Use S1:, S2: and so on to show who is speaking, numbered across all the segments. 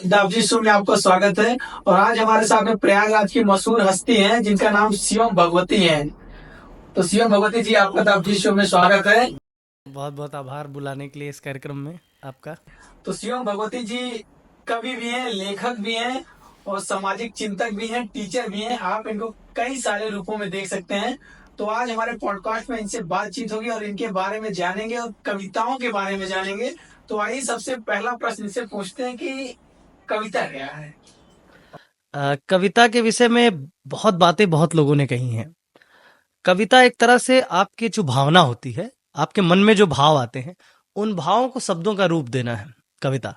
S1: दावजी show में आपका स्वागत है। और आज हमारे साथ में प्रयागराज की मशहूर हस्ती हैं जिनका नाम शिवम भगवती है। तो शिवम भगवती जी, आपका दावजी शो में स्वागत है।
S2: बहुत बहुत आभार बुलाने के लिए इस कार्यक्रम में आपका।
S1: तो शिवम भगवती जी कवि भी हैं, लेखक भी हैं और सामाजिक चिंतक भी हैं, टीचर भी हैं। आप इनको कई सारे रूपों में देख सकते हैं। तो आज हमारे पॉडकास्ट में इनसे बातचीत होगी और इनके बारे में जानेंगे और कविताओं के बारे में जानेंगे। तो आइए सबसे पहला प्रश्न इनसे पूछते हैं कि कविता क्या है।
S2: कविता के विषय में बहुत बातें बहुत लोगों ने कही हैं। कविता एक तरह से आपकी जो भावना होती है, आपके मन में जो भाव आते हैं, उन भावों को शब्दों का रूप देना है कविता।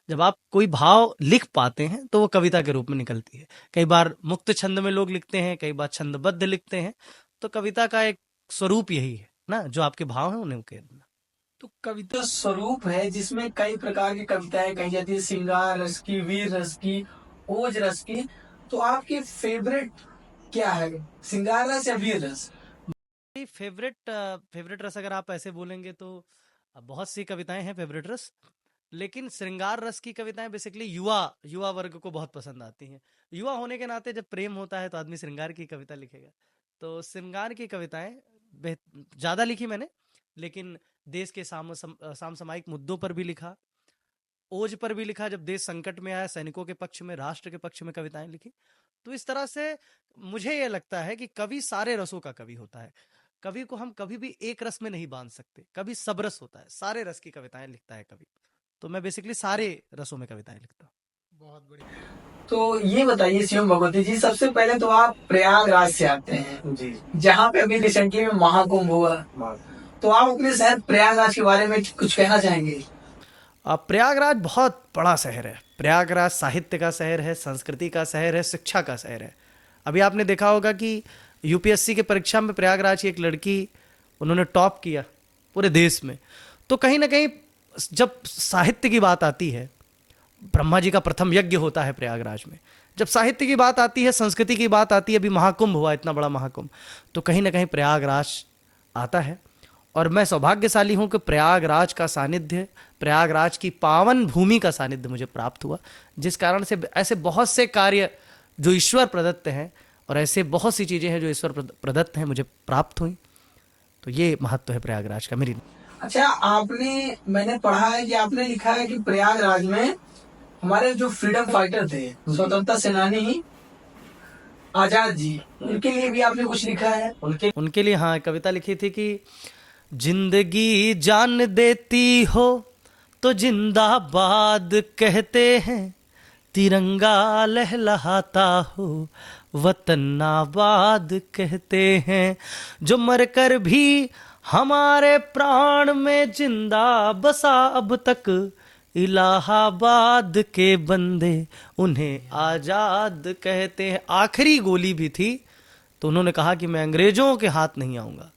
S2: जब आप कोई भाव लिख पाते हैं तो वो कविता के रूप में निकलती है। कई बार मुक्त छंद में लोग लिखते हैं, कई बार छंदबद्ध लिखते हैं। तो कविता का एक स्वरूप यही है ना, जो आपके भाव हैं उन्हें कह देना।
S1: तो कविता स्वरूप है जिसमें कई प्रकार की कविताएं कही जाती है, श्रृंगार रस की, वीर रस की, ओज रस की। तो आपकी फेवरेट क्या है, श्रृंगार रस या वीर रस?
S2: फेवरेट फेवरेट रस अगर आप ऐसे बोलेंगे तो बहुत सी कविताएं हैं फेवरेट रस। लेकिन श्रृंगार रस की कविताएं बेसिकली युवा युवा वर्ग को बहुत पसंद आती हैं। युवा होने के नाते जब प्रेम होता है तो आदमी श्रृंगार की कविता लिखेगा। तो श्रृंगार की कविताएं ज्यादा लिखी मैंने। लेकिन देश के सामसामायिक मुद्दों पर भी लिखा, ओज पर भी लिखा। जब देश संकट में आया, सैनिकों के पक्ष में, राष्ट्र के पक्ष में कविताएं लिखी। तो इस तरह से मुझे यह लगता है कि कवि सारे रसों का कवि होता है। कवि को हम कभी भी एक रस में नहीं बांध सकते। कवि सब रस होता है, सारे रस की कविताएं लिखता है कवि। तो मैं बेसिकली सारे रसों में कविताएं लिखता हूँ।
S1: बहुत बढ़िया। तो ये बताइए शिवम भगवती जी, सबसे पहले तो आप प्रयागराज से आते हैं जी, जहाँ पे अभी रिसेंटली में महाकुंभ हुआ। तो आप अपने शहर प्रयागराज के बारे में कुछ कहना चाहेंगे?
S2: प्रयागराज बहुत बड़ा शहर है। प्रयागराज साहित्य का शहर है, संस्कृति का शहर है, शिक्षा का शहर है। अभी आपने देखा होगा कि यूपीएससी के परीक्षा में प्रयागराज की एक लड़की, उन्होंने टॉप किया पूरे देश में। तो कहीं ना कहीं जब साहित्य की बात आती है, ब्रह्मा जी का प्रथम यज्ञ होता है प्रयागराज में। जब साहित्य की बात आती है, संस्कृति की बात आती है, अभी महाकुंभ हुआ, इतना बड़ा महाकुंभ, तो कहीं ना कहीं प्रयागराज आता है। और मैं सौभाग्यशाली हूं कि प्रयागराज का सानिध्य, प्रयागराज की पावन भूमि का सानिध्य मुझे प्राप्त हुआ, जिस कारण से ऐसे बहुत से कार्य जो ईश्वर प्रदत्त हैं और ऐसे बहुत सी चीज़ें हैं जो ईश्वर प्रदत्त हैं, मुझे प्राप्त हुई। तो ये महत्व है प्रयागराज का मेरी।
S1: अच्छा, आपने, मैंने पढ़ा है कि आपने लिखा है कि प्रयागराज में हमारे जो फ्रीडम फाइटर थे, स्वतंत्रता सेनानी आजाद जी, उनके लिए भी आपने कुछ लिखा है?
S2: उनके लिए हाँ कविता लिखी थी कि जिंदगी जान देती हो तो जिंदाबाद कहते हैं, तिरंगा लहलहाता हो वतन आबाद कहते हैं, जो मरकर भी हमारे प्राण में जिंदा बसा अब तक, इलाहाबाद के बंदे उन्हें आजाद कहते हैं। आखिरी गोली भी थी तो उन्होंने कहा कि मैं अंग्रेजों के हाथ नहीं आऊंगा।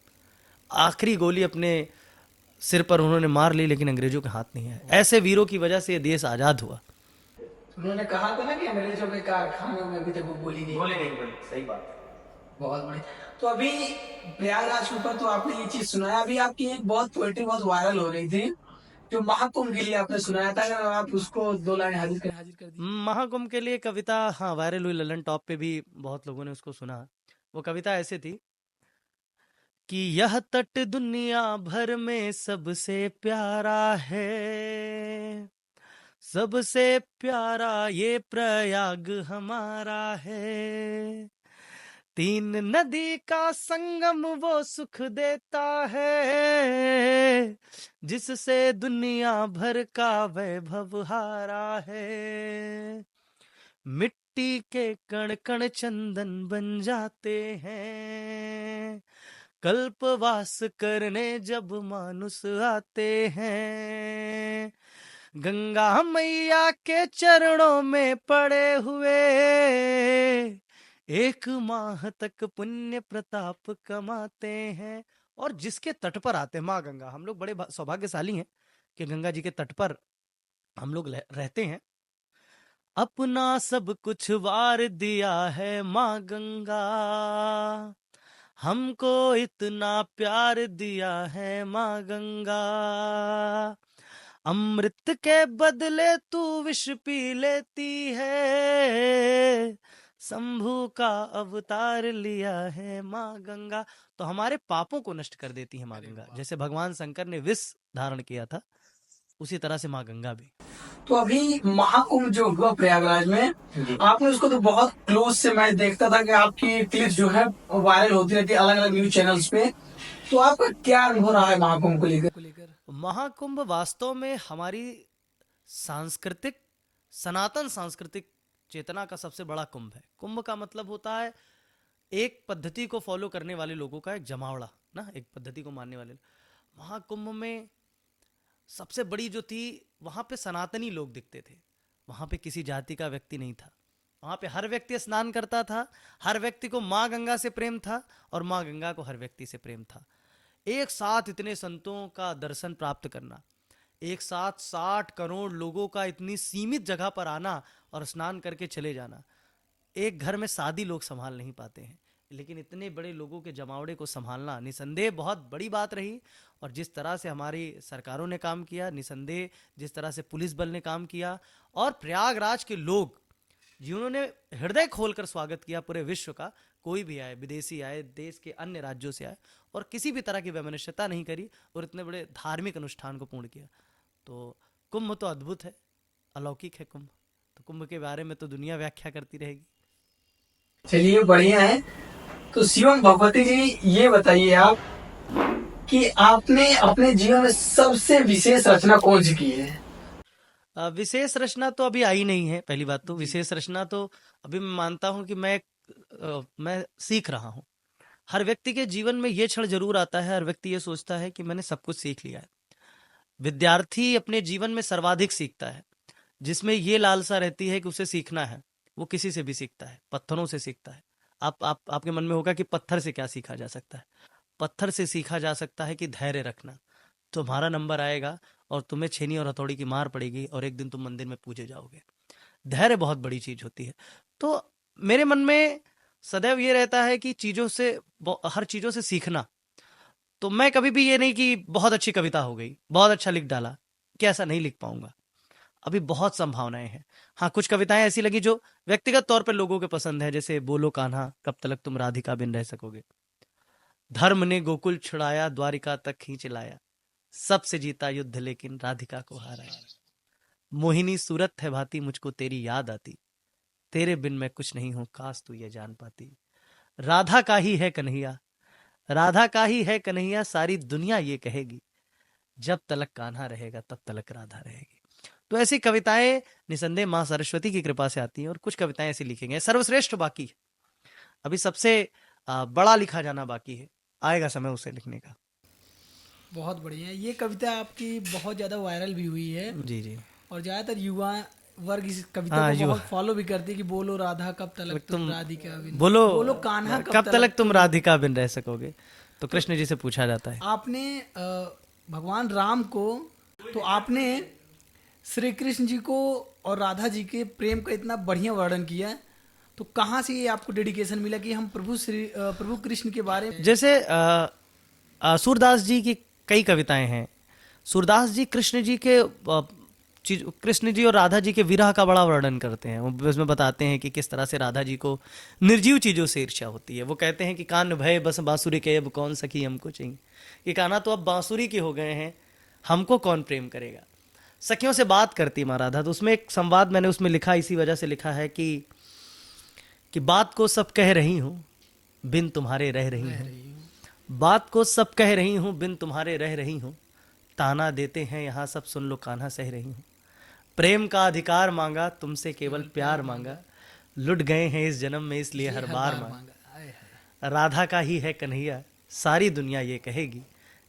S2: आखिरी गोली अपने सिर पर उन्होंने मार ली, लेकिन अंग्रेजों के हाथ नहीं है। ऐसे वीरों की वजह से ये देश आजाद हुआ।
S1: उन्होंने कहा था ना कि अंग्रेजों के कारखानों में अभी तक वो गोली नहीं बनी। सही बात है। बहुत बढ़िया। तो अभी प्रयागराज के ऊपर तो आपने ये चीज सुनाया, अभी आपकी एक बहुत पोएट्री बहुत वायरल हो रही थी जो महाकुंभ के लिए आपने सुनाया था। अगर आप उसको दो लाइन हाजिर कर दीजिए।
S2: महाकुंभ के लिए कविता हाँ वायरल हुई, ललन टॉप पे भी बहुत लोगों ने उसको सुना। वो कविता ऐसे थी कि यह तट दुनिया भर में सबसे प्यारा है, सबसे प्यारा ये प्रयाग हमारा है। तीन नदी का संगम वो सुख देता है, जिससे दुनिया भर का वैभव हारा है। मिट्टी के कण कण चंदन बन जाते हैं, कल्पवास करने जब मानुष आते हैं। गंगा मैया के चरणों में पड़े हुए एक माह तक पुण्य प्रताप कमाते हैं। और जिसके तट पर आते हैं माँ गंगा, हम लोग बड़े सौभाग्यशाली हैं कि गंगा जी के तट पर हम लोग रहते हैं। अपना सब कुछ वार दिया है माँ गंगा, हमको इतना प्यार दिया है माँ गंगा। अमृत के बदले तू विष पी लेती है, शंभू का अवतार लिया है माँ गंगा। तो हमारे पापों को नष्ट कर देती है माँ गंगा। जैसे भगवान शंकर ने विष धारण किया था, उसी तरह से माँ गंगा भी।
S1: तो अभी महाकुंभ जो हुआ प्रयागराज में, आपने उसको तो बहुत क्लोज से मैं देखता था कि आपकी क्लिप्स जो है वायरल होती रहती है अलग अलग न्यूज चैनल्स पे। तो आपका क्या अनुभव रहा है महाकुंभ को लेकर?
S2: महाकुंभ वास्तव में हमारी सांस्कृतिक, सनातन सांस्कृतिक चेतना का सबसे बड़ा कुंभ है। कुंभ का मतलब होता है एक पद्धति को फॉलो करने वाले लोगों का एक जमावड़ा ना, एक पद्धति को मानने वाले। महाकुंभ में सबसे बड़ी जो थी, वहां पे सनातनी लोग दिखते थे। वहां पे किसी जाति का व्यक्ति नहीं था। वहां पे हर व्यक्ति स्नान करता था, हर व्यक्ति को माँ गंगा से प्रेम था और माँ गंगा को हर व्यक्ति से प्रेम था। एक साथ इतने संतों का दर्शन प्राप्त करना, एक साथ 60 करोड़ लोगों का इतनी सीमित जगह पर आना और स्नान करके चले जाना, एक घर में शादी लोग संभाल नहीं पाते हैं, लेकिन इतने बड़े लोगों के जमावड़े को संभालना निसंदेह बहुत बड़ी बात रही। और जिस तरह से हमारी सरकारों ने काम किया, निसंदेह जिस तरह से पुलिस बल ने काम किया, और प्रयागराज के लोग जिन्होंने हृदय खोलकर स्वागत किया पूरे विश्व का, कोई भी आए, विदेशी आए, देश के अन्य राज्यों से आए, और किसी भी तरह की वैमनस्यता नहीं करी और इतने बड़े धार्मिक अनुष्ठान को पूर्ण किया। तो कुंभ तो अद्भुत है, अलौकिक है कुंभ। तो कुंभ के बारे में तो दुनिया व्याख्या करती रहेगी।
S1: चलिए बढ़िया है। तो शिवम भगवती जी, ये बताइए आप कि आपने अपने जीवन में सबसे विशेष रचना कौन सी की है?
S2: विशेष रचना तो अभी आई नहीं है। पहली बात तो विशेष रचना तो अभी मैं मानता हूं कि मैं सीख रहा हूं। हर व्यक्ति के जीवन में ये क्षण जरूर आता है, हर व्यक्ति ये सोचता है कि मैंने सब कुछ सीख लिया है। विद्यार्थी अपने जीवन में सर्वाधिक सीखता है, जिसमें ये लालसा रहती है कि उसे सीखना है। वो किसी से भी सीखता है, पत्थरों से सीखता है। आपके मन में होगा कि पत्थर से क्या सीखा जा सकता है। पत्थर से सीखा जा सकता है कि धैर्य रखना। तुम्हारा नंबर आएगा और तुम्हें छेनी और हथौड़ी की मार पड़ेगी और एक दिन तुम मंदिर में पूजे जाओगे। धैर्य बहुत बड़ी चीज होती है। तो मेरे मन में सदैव ये रहता है कि हर चीजों से सीखना। तो मैं कभी भी ये नहीं कि बहुत अच्छी कविता हो गई, बहुत अच्छा लिख डाला, कि ऐसा नहीं लिख पाऊंगा। अभी बहुत संभावनाएं हैं। हाँ, कुछ कविताएं ऐसी लगी जो व्यक्तिगत तौर पर लोगों के पसंद है, जैसे बोलो कान्हा कब तलक तुम राधिका बिन रह सकोगे, धर्म ने गोकुल छुड़ाया द्वारिका तक खींच लाया, सबसे जीता युद्ध लेकिन राधिका को हराया, मोहिनी सूरत है भांति मुझको तेरी याद आती, तेरे बिन मैं कुछ नहीं हूं काश तू ये जान पाती, राधा का ही है कन्हैया, राधा का ही है कन्हैया, सारी दुनिया ये कहेगी, जब तलक कान्हा रहेगा तब तलक राधा रहेगी। तो ऐसी कविताएं निसंदेह मां सरस्वती की कृपा से आती हैं, और कुछ कविताएं ऐसी लिखी गई हैं। सर्वश्रेष्ठ बाकी है, अभी सबसे बड़ा लिखा जाना बाकी है, आएगा समय उसे लिखने का।
S3: बहुत बढ़िया। ये कविता आपकी बहुत ज़्यादा वायरल भी हुई है
S2: जी जी।
S3: और ज़्यादातर युवा वर्ग इस कविता
S2: हाँ,
S3: को
S2: युवा।
S3: बहुत फॉलो भी करती है कि बोलो राधा कब तलक तुम राधिका बिन,
S2: बोलो
S3: कान्हा
S2: कब तलक तुम राधिका बिन रह सकोगे। तो कृष्ण जी से पूछा जाता है।
S3: आपने भगवान राम को, तो आपने श्री कृष्ण जी को और राधा जी के प्रेम का इतना बढ़िया वर्णन किया है, तो कहाँ से ये आपको डेडिकेशन मिला कि हम प्रभु कृष्ण के बारे में?
S2: जैसे सूरदास जी की कई कविताएं हैं। सूरदास जी कृष्ण जी और राधा जी के विरह का बड़ा वर्णन करते हैं। वो उसमें बताते हैं कि किस तरह से राधा जी को निर्जीव चीजों से ईर्ष्या होती है। वो कहते हैं कि कान भय बस बांसुरी के अब कौन सखी हमको चाहिए, कि काना तो अब बांसुरी के हो गए हैं, हमको कौन प्रेम करेगा। सखियों से बात करती माँ राधा। तो उसमें एक संवाद मैंने उसमें लिखा, इसी वजह से लिखा है कि बात को सब कह रही हूँ बिन तुम्हारे रह रही हूँ, बात को सब कह रही हूँ बिन तुम्हारे रह रही हूँ, ताना देते हैं यहाँ सब सुन लो कान्हा सह रही हूँ, प्रेम का अधिकार मांगा तुमसे केवल प्यार मांगा, लुट गए हैं इस जन्म में इसलिए हर बार मांगा, राधा का ही है कन्हैया सारी दुनिया ये कहेगी,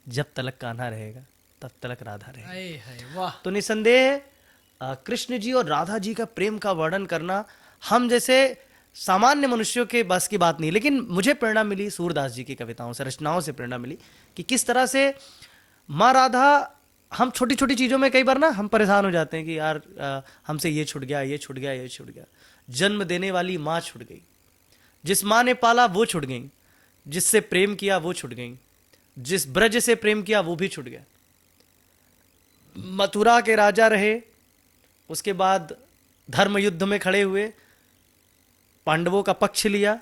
S2: जब तलक कान्हा रहेगा तब तलक राधा रहेगी।
S3: वाह।
S2: तो निसंदेह कृष्ण जी और राधा जी का प्रेम का वर्णन करना हम जैसे सामान्य मनुष्यों के बस की बात नहीं, लेकिन मुझे प्रेरणा मिली सूरदास जी की कविताओं से, रचनाओं से प्रेरणा मिली कि किस तरह से माँ राधा, हम छोटी छोटी चीज़ों में कई बार ना हम परेशान हो जाते हैं कि यार हमसे ये छूट गया, ये छूट गया, ये छूट गया। जन्म देने वाली माँ छूट गई, जिस माँ ने पाला वो छूट गई, जिससे प्रेम किया वो छूट गई, जिस ब्रज से प्रेम किया वो भी छूट गया। मथुरा के राजा रहे, उसके बाद धर्म युद्ध में खड़े हुए, पांडवों का पक्ष लिया,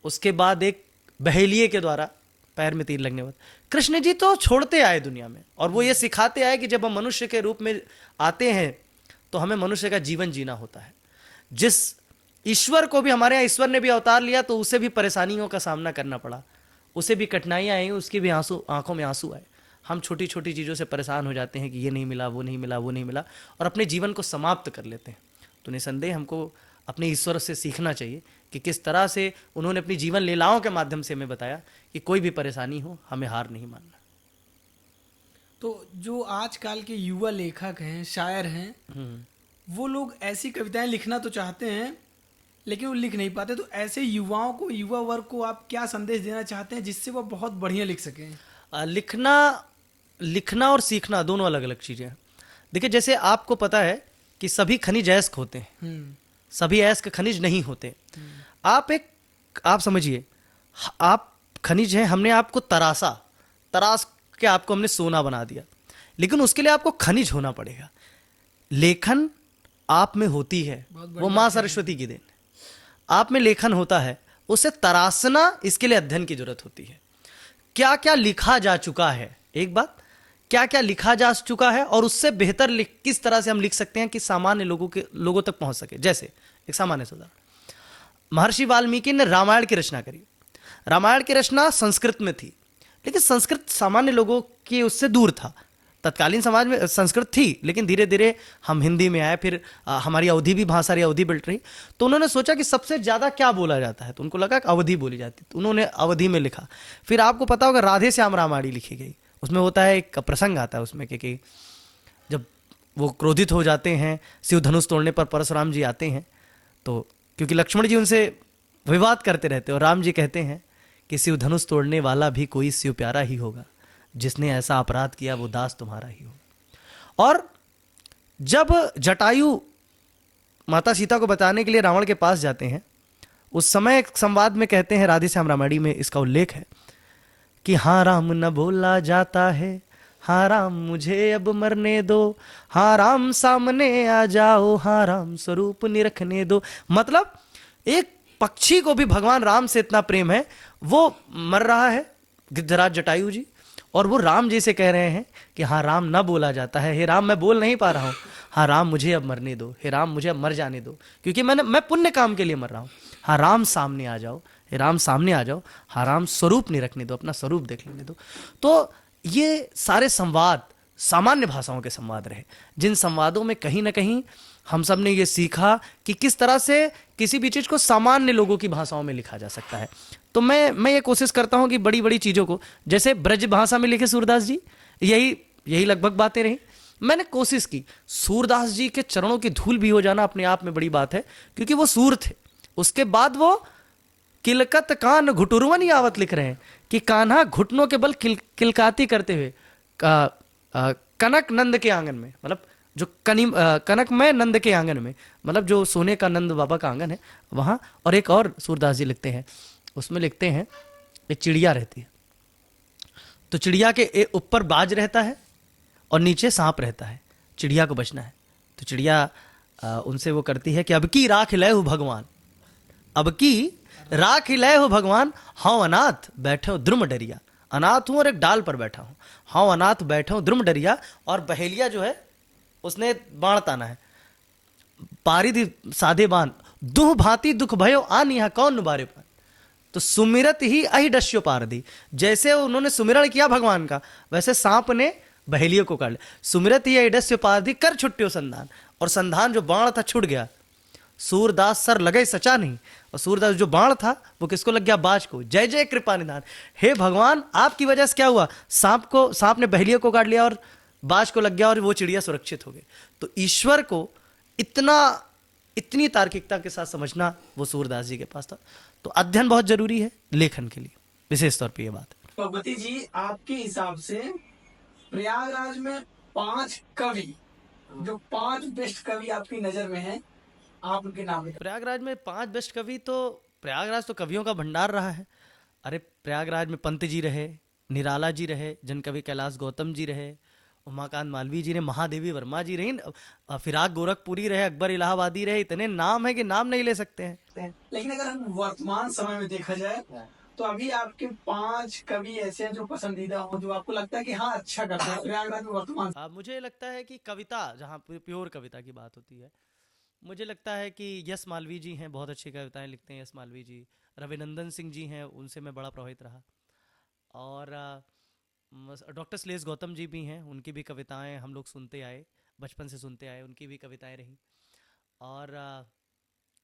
S2: उसके बाद एक बहेलिये के द्वारा पैर में तीर लगने बाद कृष्ण जी तो छोड़ते आए दुनिया में, और वो ये सिखाते आए कि जब हम मनुष्य के रूप में आते हैं तो हमें मनुष्य का जीवन जीना होता है। जिस ईश्वर को भी, हमारे यहाँ ईश्वर ने भी अवतार लिया तो उसे भी परेशानियों का सामना करना पड़ा, उसे भी कठिनाइयाँ आई, उसकी भी आंखों में आंसू आए। हम छोटी छोटी चीज़ों से परेशान हो जाते हैं कि ये नहीं मिला, वो नहीं मिला, वो नहीं मिला, और अपने जीवन को समाप्त कर लेते हैं। तो निसंदेह हमको अपने ईश्वर से सीखना चाहिए कि किस तरह से उन्होंने अपनी जीवन लीलाओं के माध्यम से हमें बताया कि कोई भी परेशानी हो हमें हार नहीं मानना।
S3: तो जो आजकल के युवा लेखक हैं, शायर हैं, वो लोग ऐसी कविताएं लिखना तो चाहते हैं लेकिन वो लिख नहीं पाते। तो ऐसे युवाओं को, युवा वर्ग को आप क्या संदेश देना चाहते हैं जिससे वो बहुत बढ़िया लिख सकें?
S2: लिखना और सीखना दोनों अलग अलग चीज़ें हैं। देखिए, जैसे आपको पता है कि सभी खनिज अयस्क होते हैं, सभी अयस्क खनिज नहीं होते। आप समझिए, आप खनिज हैं, हमने आपको तराश के आपको हमने सोना बना दिया, लेकिन उसके लिए आपको खनिज होना पड़ेगा। लेखन आप में होती है, वो माँ सरस्वती की देन। आप में लेखन होता है, उसे तराशना, इसके लिए अध्ययन की जरूरत होती है। क्या क्या लिखा जा चुका है, एक बात, क्या क्या लिखा जा चुका है और उससे बेहतर किस तरह से हम लिख सकते हैं कि सामान्य लोगों तक पहुंच सके। जैसे एक सामान्य उदाहरण, महर्षि वाल्मीकि ने रामायण की रचना करी। रामायण की रचना संस्कृत में थी, लेकिन संस्कृत सामान्य लोगों की उससे दूर था। तत्कालीन समाज में संस्कृत थी, लेकिन धीरे धीरे हम हिंदी में आए, फिर हमारी अवधी भी, भाषा रही, अवधी बिल्ट रही। तो उन्होंने सोचा कि सबसे ज़्यादा क्या बोला जाता है, तो उनको लगा कि अवधी बोली जाती, तो उन्होंने अवधी में लिखा। फिर आपको पता होगा राधे श्याम रामायणी लिखी गई। उसमें होता है, एक प्रसंग आता है उसमें कि जब वो क्रोधित हो जाते हैं, शिव धनुष तोड़ने पर परशुराम जी आते हैं, तो क्योंकि लक्ष्मण जी उनसे विवाद करते रहते और राम जी कहते हैं कि शिव धनुष तोड़ने वाला भी कोई शिव प्यारा ही होगा, जिसने ऐसा अपराध किया वो दास तुम्हारा ही हो। और जब जटायु माता सीता को बताने के लिए रावण के पास जाते हैं, उस समय एक संवाद में कहते हैं, राधे श्याम रामायणी में इसका उल्लेख है कि हाँ राम न बोला जाता है, हाँ राम मुझे अब मरने दो, हाँ राम सामने आ जाओ, हाँ राम स्वरूप निरखने दो। मतलब एक पक्षी को भी भगवान राम से इतना प्रेम है, वो मर रहा है गिद्धराज जटायु जी, और वो राम जी से कह रहे हैं कि हाँ राम ना बोला जाता है, हे राम मैं बोल नहीं पा रहा हूँ, हाँ राम मुझे अब मरने दो, हे राम मुझे अब मर जाने दो, क्योंकि मैं पुण्य काम के लिए मर रहा हूँ। हाँ राम सामने आ जाओ, हे राम सामने आ जाओ, हाँ राम स्वरूप नहीं रखने दो, अपना स्वरूप देख लेने दो। तो ये सारे संवाद सामान्य भाषाओं के संवाद रहे, जिन संवादों में कहीं ना कहीं हम सब ने ये सीखा कि किस तरह से किसी भी चीज़ को सामान्य लोगों की भाषाओं में लिखा जा सकता है। तो मैं ये कोशिश करता हूँ कि बड़ी बड़ी चीज़ों को, जैसे ब्रज भाषा में लिखे सूरदास जी, यही लगभग बातें रही। मैंने कोशिश की, सूरदास जी के चरणों की धूल भी हो जाना अपने आप में बड़ी बात है, क्योंकि वो सूर थे। उसके बाद वो किलकत कान घुटुरवन यावत लिख रहे हैं कि कान्हा घुटनों के बल किलकाती करते हुए कनक नंद के आंगन में, मतलब जो कनक में नंद के आंगन में, मतलब जो सोने का नंद बाबा का आंगन है वहाँ। और एक और सूरदास जी लिखते हैं, उसमें लिखते हैं एक चिड़िया रहती है, तो चिड़िया के ऊपर बाज रहता है और नीचे सांप रहता है, चिड़िया को बचना है। तो चिड़िया उनसे वो करती है कि अब की राख लय हो भगवान, अब की राख लय हो भगवान, हाँ अनाथ बैठे हो द्रुम डरिया, अनाथ हूँ और एक डाल पर बैठा हूँ, हाँ अनाथ बैठे हो द्रुम डरिया। और बहेलिया जो है उसने बाण ताना है, पारिधि साधे बाण, दुह भांति दुख भयो आन यहाँ कौन नुबारे पान। तो सुमिरत ही अहिडस्यो पारदी, जैसे उन्होंने सुमिरण किया भगवान का, वैसे सांप ने बहेलियों को काट लिया। सुमिरत ही अहिडस्यो पारदी कर छुट्टियो संधान, और संधान जो बाण था छूट गया। सूरदास सर लगे सचा नहीं, और सूरदास जो बाण था वो किसको लग गया? बाज को। जय जय कृपा निधान, हे भगवान आपकी वजह से क्या हुआ? सांप ने बहेलिया को काट लिया और बाज को लग गया और वो चिड़िया सुरक्षित हो गई। तो ईश्वर को इतनी तार्किकता के साथ समझना वो सूरदास जी के पास था। तो अध्ययन बहुत जरूरी है लेखन के लिए, विशेष तौर पर यह बात।
S1: भगवती जी, आपके हिसाब से प्रयागराज में 5 कवि, जो 5 बेस्ट कवि आपकी नजर में हैं, आप उनके नाम बताइए।
S2: प्रयागराज में 5 बेस्ट कवि, तो प्रयागराज तो कवियों का भंडार रहा है। अरे प्रयागराज में पंत जी रहे, निराला जी रहे, जन कवि कैलाश गौतम जी रहे, उमाकांत मालवीय जी रहे, महादेवी वर्मा जी रही, फिराक गोरखपुरी रहे, अकबर इलाहाबादी रहे। इतने नाम है कि नाम नहीं ले सकते हैं।
S1: लेकिन अगर हम वर्तमान समय में देखा जाए तो अभी आपके 5 कवि ऐसे हैं जो पसंदीदा हो, जो आपको लगता है कि हाँ अच्छा करते हैं प्रयागराज में वर्तमान।
S2: मुझे लगता है कि कविता, जहाँ प्योर कविता की बात होती है, मुझे लगता है कि यस मालवीय जी हैं, बहुत अच्छी कविताएं लिखते हैं यस मालवीय जी। रविनंदन सिंह जी हैं, उनसे मैं बड़ा प्रभावित रहा। और डॉक्टर श्लेष गौतम जी भी हैं, उनकी भी कविताएं हम लोग सुनते आए, बचपन से सुनते आए, उनकी भी कविताएं रहीं। और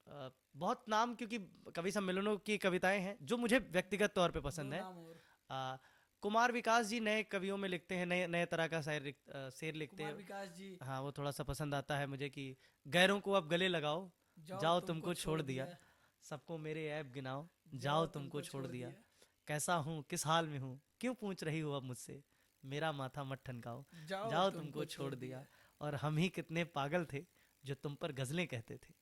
S2: बहुत नाम, क्योंकि कवि सम्मेलनों की कविताएं हैं जो मुझे व्यक्तिगत तौर पे पसंद है। कुमार विकास जी नए कवियों में लिखते हैं, नए नए तरह का शेर लिखते हैं।
S3: विकास जी,
S2: हाँ, वो थोड़ा सा पसंद आता है मुझे कि गैरों को अब गले लगाओ, जाओ तुमको छोड़ दिया, सबको मेरे ऐब गिनाओ, जाओ तुमको छोड़ दिया, कैसा हूँ किस हाल में हूँ, क्यों पूछ रही हो अब मुझसे, मेरा माथा मत ठनकाओ, जाओ तुमको छोड़ दिया। और हम ही कितने पागल थे जो तुम पर गजलें कहते थे,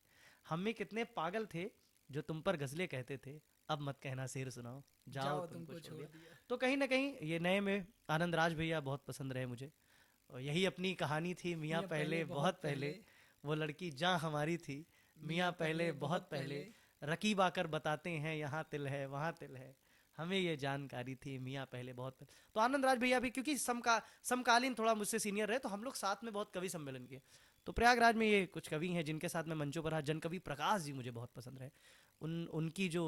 S2: हम ही कितने पागल थे जो तुम पर गजलें कहते थे, अब मत कहना शेर सुनाओ, जाओ तुमको छोड़ दिया। तो कहीं ना कहीं ये नए में आनंद राज भैया बहुत पसंद रहे मुझे। और यही अपनी कहानी थी मियाँ पहले बहुत पहले, वो लड़की जहाँ हमारी थी मियाँ पहले बहुत पहले, रकीब आकर बताते हैं यहाँ तिल है वहाँ तिल है, हमें ये जानकारी थी मियाँ पहले बहुत पहले। तो आनंद राज भैया भी, क्योंकि समकालीन थोड़ा मुझसे सीनियर रहे, तो हम लोग साथ में बहुत कवि सम्मेलन किए। तो प्रयागराज में ये कुछ कवि हैं जिनके साथ मैं मंचों पर रहा। जन कवि प्रकाश जी मुझे बहुत पसंद रहे, उनकी जो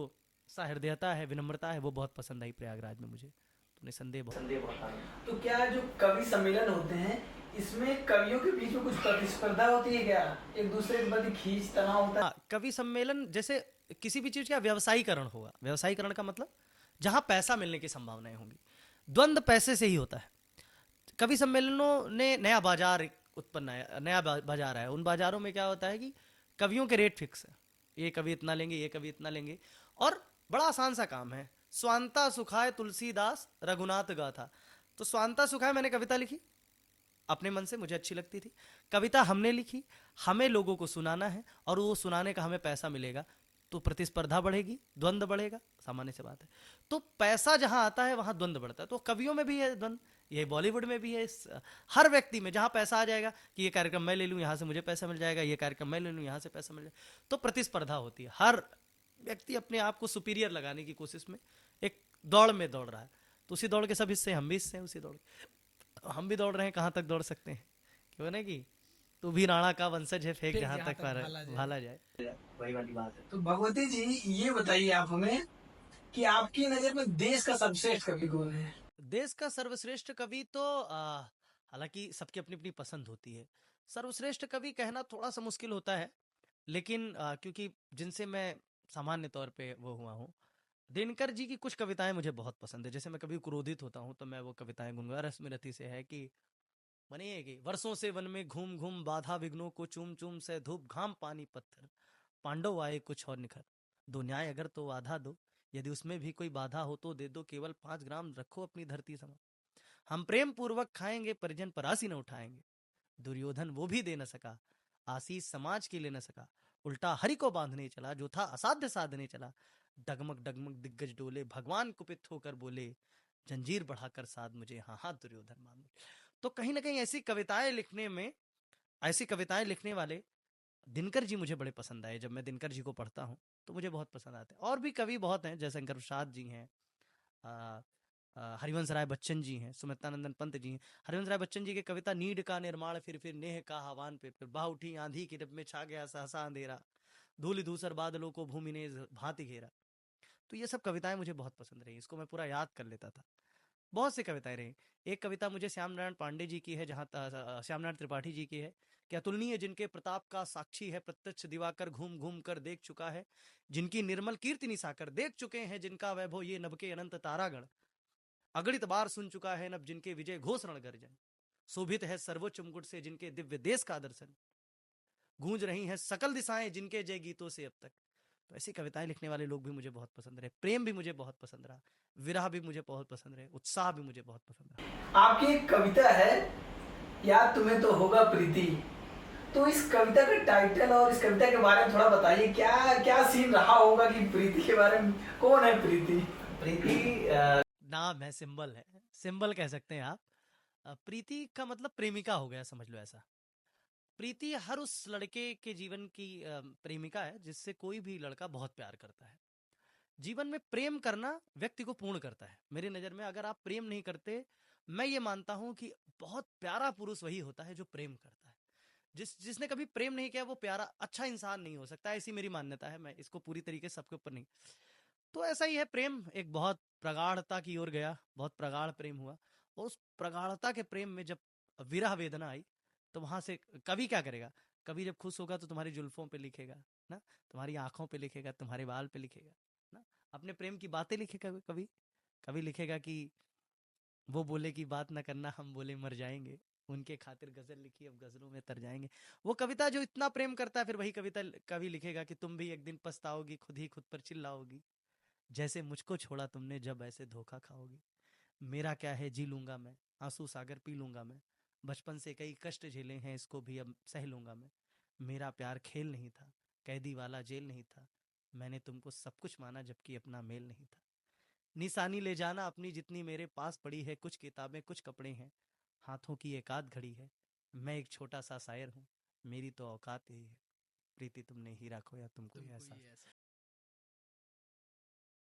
S2: सहृदयता है, विनम्रता है, वो बहुत पसंद आई प्रयागराज में मुझे। तो निसंदेह बहुत।
S3: तो क्या जो कवि सम्मेलन होते हैं इसमें कवियों के बीच में कुछ प्रतिस्पर्धा होती है क्या, एक दूसरे के प्रति खींच तनाव होता है?
S2: कवि सम्मेलन जैसे किसी भी चीज का व्यवसायीकरण होगा, व्यवसायीकरण का मतलब जहां पैसा मिलने की संभावनाएं होंगी, द्वंद्व पैसे से ही होता है। कवि सम्मेलनों ने नया बाजार उत्पन्न है, नया बाजार है। उन बाजारों में क्या होता है कि कवियों के रेट फिक्स है, ये कवि इतना लेंगे, ये कवि इतना लेंगे। और बड़ा आसान सा काम है, स्वांता सुखाए तुलसीदास रघुनाथ गाथा। तो स्वांता सुखाए मैंने कविता लिखी अपने मन से, मुझे अच्छी लगती थी कविता, हमने लिखी, हमें लोगों को सुनाना है और वो सुनाने का हमें पैसा मिलेगा, तो प्रतिस्पर्धा बढ़ेगी, द्वंद्व बढ़ेगा, सामान्य सी बात है। तो पैसा जहां आता है वहां द्वंद्व बढ़ता है। तो कवियों में भी है द्वंद्व, ये बॉलीवुड में भी है, हर व्यक्ति में जहां पैसा आ जाएगा कि ये कार्यक्रम मैं ले लूं यहां से मुझे पैसा मिल जाएगा, ये कार्यक्रम मैं ले लूं यहां से पैसा मिल जाएगा, तो प्रतिस्पर्धा होती है। हर व्यक्ति अपने आप को सुपीरियर लगाने की कोशिश में एक दौड़ में दौड़ रहा है। तो उसी दौड़ के सब हिस्से, हम भी हिस्से हैं उसी दौड़, हम भी दौड़ रहे हैं, कहाँ तक दौड़ सकते हैं, क्यों ना कि तू भी राणा का वंशज है, फेंक जहां तक भाला जाए, वही वाली बात है।
S1: तो भगवती जी ये बताइए आप हमें कि आपकी नजर में देश का सर्वश्रेष्ठ कवि कौन है?
S2: देश का सर्वश्रेष्ठ कवि तो हालांकि सबकी अपनी अपनी पसंद होती है, सर्वश्रेष्ठ कवि कहना थोड़ा सा मुश्किल होता है, लेकिन क्योंकि जिनसे मैं सामान्य तौर पे वो हुआ हूँ, दिनकर जी की कुछ कविताएं मुझे बहुत पसंद है। जैसे मैं कभी क्रोधित होता हूँ तो मैं वो कविताएं गुनगुना, रश्मिरथी से है कि बनेगी वर्षों से वन में घूम घूम, बाधा विघ्नों को चूम चूम से, धूप घाम पानी पत्थर, पांडव आए कुछ और निखर, दो न्याय अगर तो आधा दो, यदि उसमें भी कोई बाधा हो तो दे दो, केवल 5 ग्राम रखो अपनी धरती समा, हम प्रेम पूर्वक खाएंगे परिजन परासी न उठाएंगे, दुर्योधन वो भी दे न सका, आशीष समाज की ले न सका, उल्टा हरि को बांधने चला, जो था असाध्य साधने चला, डगमग डगमग दिग्गज डोले, भगवान कुपित होकर बोले, जंजीर बढ़ाकर साध मुझे, हाँ हाँ दुर्योधन मान। तो कहीं ना कहीं ऐसी कविताएं लिखने में, ऐसी कविताएं लिखने वाले दिनकर जी मुझे बड़े पसंद आए। जब मैं दिनकर जी को पढ़ता हूँ तो मुझे बहुत पसंद आते हैं। और भी कवि बहुत हैं, जयशंकर प्रसाद जी हैं, हरिवंश राय बच्चन जी हैं, सुमित्रानंदन पंत जी हैं। हरिवंश राय बच्चन जी की कविता, नीड का निर्माण फिर नेह का हवान पे, फिर बाह उठी आंधी की, रब में छा गया सहसा अंधेरा, धूल धूसर बादलों को भूमि ने भांति घेरा। तो ये सब कविताएं मुझे बहुत पसंद रही, इसको मैं पूरा याद कर लेता था। बहुत सी कविताएं रही। एक कविता मुझे श्याम नारायण पांडे जी की है, जहाँ श्याम नारायण त्रिपाठी जी की है कि अतुलनीय जिनके प्रताप का साक्षी है, प्रत्यक्ष दिवाकर घूम घूम कर देख चुका है, जिनकी निर्मल कीर्ति निसाकर देख चुके हैं, जिनका वैभव ये नभ के अनंत तारागण, अगणित बार सुन चुका है नभ जिनके विजय घोष रण गर्जन, शोभित है सर्वोच्च मुकुट से जिनके दिव्य देश का दर्शन, गूंज रही हैं सकल दिशाएं जिनके जय गीतों से अब तक। तो ऐसी कविताएं लिखने वाले लोग भी मुझे बहुत पसंद रहे। प्रेम भी मुझे बहुत पसंद रहा, विरह भी मुझे बहुत पसंद रहे, उत्साह भी मुझे बहुत पसंद रहा।
S3: आपकी एक कविता है याद तुम्हें तो होगा प्रीति, तो इस कविता का टाइटल और इस कविता के बारे में थोड़ा बताइए, क्या क्या सीन रहा होगा कि प्रीति के बारे में, कौन है प्रीति?
S2: प्रीति नाम है, सिंबल है, सिंबल कह सकते हैं आप। प्रीति का मतलब प्रेमिका हो गया, समझ लो ऐसा। प्रीति हर उस लड़के के जीवन की प्रेमिका है जिससे कोई भी लड़का बहुत प्यार करता है। जीवन में प्रेम करना व्यक्ति को पूर्ण करता है। मेरी नजर में अगर आप प्रेम नहीं करते, मैं ये मानता हूं कि बहुत प्यारा पुरुष वही होता है जो प्रेम करता है। जिसने कभी प्रेम नहीं किया वो प्यारा अच्छा इंसान नहीं हो सकता, ऐसी मेरी मान्यता है। मैं इसको पूरी तरीके से सबके ऊपर नहीं, तो ऐसा ही है। प्रेम एक बहुत प्रगाढ़ता की ओर गया, बहुत प्रगाढ़ प्रेम हुआ, और उस प्रगाढ़ता के प्रेम में जब विरह वेदना आई, तो वहां से कवि क्या करेगा? कवि जब खुश होगा तो तुम्हारी जुल्फों पे लिखेगा ना, तुम्हारी आंखों पे लिखेगा, तुम्हारे बाल पे लिखेगा ना, अपने प्रेम की बातें लिखेगा कवि। कवि लिखेगा कि वो बोले कि बात ना करना, हम बोले मर जाएंगे, उनके खातिर गजल लिखी, अब गजलों में तर जाएंगे। वो कविता जो इतना प्रेम करता है, फिर वही कविता कवि लिखेगा कि तुम भी एक दिन पछताओगी, खुद ही खुद पर चिल्लाओगी, जैसे मुझको छोड़ा तुमने, जब ऐसे धोखा खाओगी। मेरा क्या है, जी लूंगा मैं, आंसू सागर पी लूंगा मैं, बचपन से कई कष्ट झेले हैं, इसको भी अब सह लूंगा मैं। मेरा प्यार खेल नहीं था, कैदी वाला जेल नहीं था, मैंने तुमको सब कुछ माना जबकि अपना मेल नहीं था। निशानी ले जाना अपनी जितनी मेरे पास पड़ी है, कुछ किताबें कुछ कपड़े हैं, हाथों की एक आध घड़ी है, मैं एक छोटा सा शायर हूँ, मेरी तो औकात यही है, प्रीति तुमने हीरा खोया तुमको
S3: तुमको
S2: ऐसा।
S3: ही ऐसा